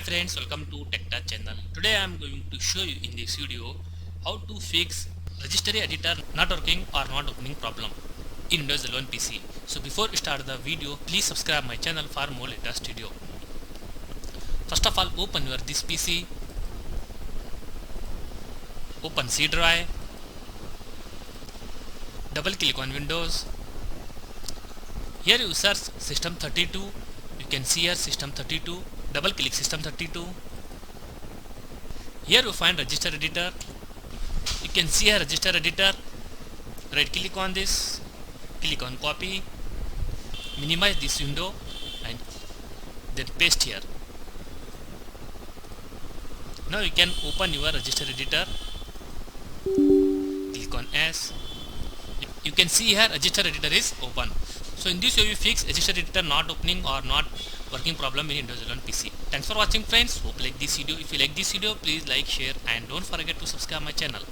friends, welcome to TechTouch channel. Today I am going to show you in this video how to fix Registry Editor not working or not opening problem in Windows 11 PC. So before we start the video, please subscribe my channel for more latest video. First of all, open your this PC, open C drive, double click on Windows. Here you search System32. You can see here System32. Double click System32. Here you find Register Editor. You can see here Register Editor. Right click on this, click on copy, minimize this window and then paste here. Now you can open your Register Editor. Click on S. You can see here Register Editor is open. So in this way we fix Register Editor not opening or not working problem in Windows 11 PC. Thanks for watching friends. Hope you like this video. If you like this video, please like, share and don't forget to subscribe my channel.